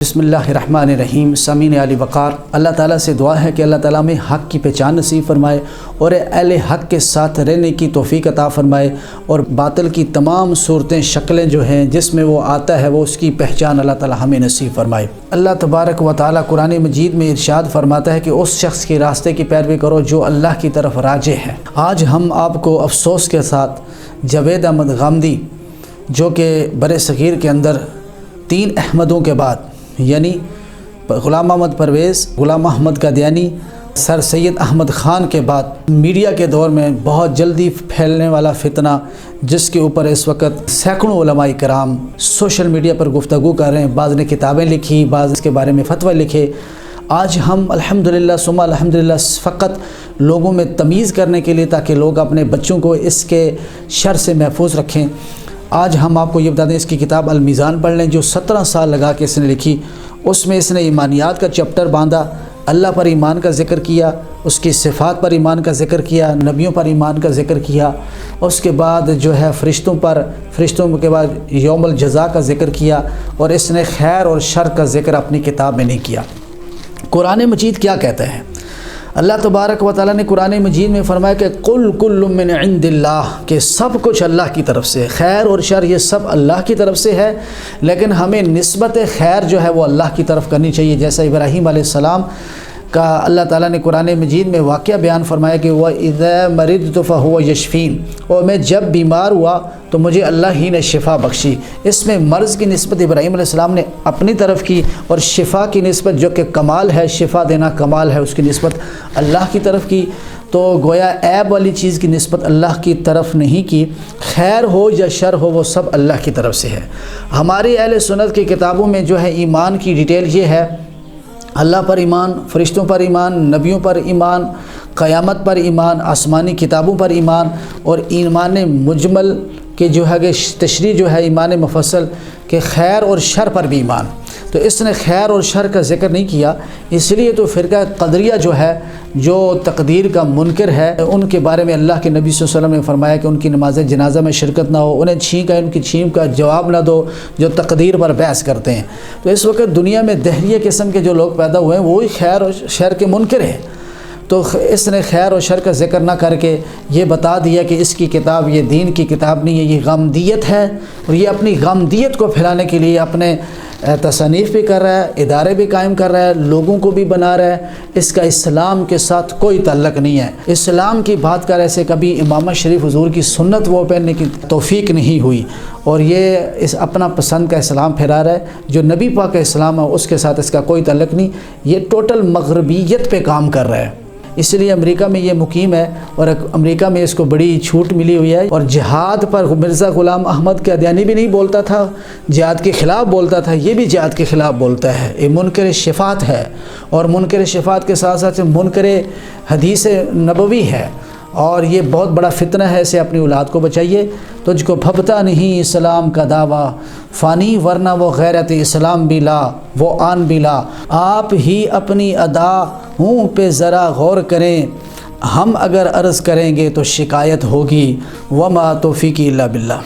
بسم اللہ الرحمن الرحیم. سامعین علی وقار، اللہ تعالیٰ سے دعا ہے کہ اللہ تعالیٰ میں حق کی پہچان نصیب فرمائے اور اہل حق کے ساتھ رہنے کی توفیق عطا فرمائے، اور باطل کی تمام صورتیں شکلیں جو ہیں جس میں وہ آتا ہے وہ اس کی پہچان اللہ تعالیٰ ہمیں نصیب فرمائے. اللہ تبارک و تعالیٰ قرآن مجید میں ارشاد فرماتا ہے کہ اس شخص کے راستے کی پیروی کرو جو اللہ کی طرف راجع ہے. آج ہم آپ کو افسوس کے ساتھ جاوید احمد غامدی، جو کہ بر صغیر کے اندر 3 احمدوں کے بعد یعنی غلام محمد پرویز، غلام محمد قادیانی، سر سید احمد خان کے بعد میڈیا کے دور میں بہت جلدی پھیلنے والا فتنہ، جس کے اوپر اس وقت سینکڑوں علماء کرام سوشل میڈیا پر گفتگو کر رہے ہیں. بعض نے کتابیں لکھی، بعض اس کے بارے میں فتوی لکھے. آج ہم الحمدللہ ثم الحمدللہ فقط لوگوں میں تمیز کرنے کے لیے، تاکہ لوگ اپنے بچوں کو اس کے شر سے محفوظ رکھیں، آج ہم آپ کو یہ بتا دیں اس کی کتاب المیزان پڑھ لیں، جو 17 سال لگا کے اس نے لکھی. اس میں اس نے ایمانیات کا چیپٹر باندھا، اللہ پر ایمان کا ذکر کیا، اس کی صفات پر ایمان کا ذکر کیا، نبیوں پر ایمان کا ذکر کیا، اس کے بعد جو ہے فرشتوں کے بعد یوم الجزا کا ذکر کیا، اور اس نے خیر اور شر کا ذکر اپنی کتاب میں نہیں کیا. قرآن مجید کیا کہتا ہے؟ اللہ تبارک و تعالیٰ نے قرآن مجید میں فرمایا کہ قل کل من عند اللہ، کہ سب کچھ اللہ کی طرف سے، خیر اور شر یہ سب اللہ کی طرف سے ہے، لیکن ہمیں نسبت خیر جو ہے وہ اللہ کی طرف کرنی چاہیے. جیسا ابراہیم علیہ السلام کا اللہ تعالیٰ نے قرآن مجید میں واقعہ بیان فرمایا کہ وَإِذَا مَرِضْتُ فَهُوَ يَشْفِينِ، اور میں جب بیمار ہوا تو مجھے اللہ ہی نے شفا بخشی. اس میں مرض کی نسبت ابراہیم علیہ السلام نے اپنی طرف کی، اور شفا کی نسبت جو کہ کمال ہے، شفا دینا کمال ہے، اس کی نسبت اللہ کی طرف کی. تو گویا عیب والی چیز کی نسبت اللہ کی طرف نہیں کی. خیر ہو یا شر ہو وہ سب اللہ کی طرف سے ہے. ہماری اہل سنت کی کتابوں میں جو ہے ایمان کی ڈیٹیل یہ ہے: اللہ پر ایمان، فرشتوں پر ایمان، نبیوں پر ایمان، قیامت پر ایمان، آسمانی کتابوں پر ایمان، اور ایمان مجمل کے جو ہے کہ تشریح جو ہے ایمان مفصل کہ خیر اور شر پر بھی ایمان. تو اس نے خیر اور شر کا ذکر نہیں کیا، اس لیے تو فرقہ قدریہ جو ہے، جو تقدیر کا منکر ہے، ان کے بارے میں اللہ کے نبی صلی اللہ علیہ وسلم نے فرمایا کہ ان کی نماز جنازہ میں شرکت نہ ہو، انہیں چھینک ہے، ان کی چھینک کا جواب نہ دو جو تقدیر پر بحث کرتے ہیں. تو اس وقت دنیا میں دہریہ قسم کے جو لوگ پیدا ہوئے ہیں وہی خیر اور شر کے منکر ہیں. تو اس نے خیر اور شر کا ذکر نہ کر کے یہ بتا دیا کہ اس کی کتاب یہ دین کی کتاب نہیں ہے، یہ غامدیت ہے، اور یہ اپنی غامدیت کو پھیلانے کے لیے اپنے تصانیف بھی کر رہا ہے، ادارے بھی قائم کر رہا ہے، لوگوں کو بھی بنا رہا ہے. اس کا اسلام کے ساتھ کوئی تعلق نہیں ہے. اسلام کی بات کر ایسے کبھی امامہ شریف حضور کی سنت وہ پہننے کی توفیق نہیں ہوئی، اور یہ اس اپنا پسند کا اسلام پھیلا رہا ہے. جو نبی پاک کا اسلام ہے اس کے ساتھ اس کا کوئی تعلق نہیں. یہ ٹوٹل مغربیت پہ کام کر رہا ہے. اس لیے امریکہ میں یہ مقیم ہے، اور امریکہ میں اس کو بڑی چھوٹ ملی ہوئی ہے. اور جہاد پر مرزا غلام احمد قادیانی بھی نہیں بولتا تھا، جہاد کے خلاف بولتا تھا، یہ بھی جہاد کے خلاف بولتا ہے. یہ منکر شفاعت ہے، اور منکر شفاعت کے ساتھ ساتھ منکر حدیث نبوی ہے، اور یہ بہت بڑا فتنہ ہے. اسے اپنی اولاد کو بچائیے. تجھ کو بھبتا نہیں اسلام کا دعویٰ، فانی ورنہ وہ غیرت اسلام بھی لا، وہ آن بھی لا. آپ ہی اپنی اداؤں پہ ذرا غور کریں، ہم اگر عرض کریں گے تو شکایت ہوگی. وما توفیقی الا باللہ.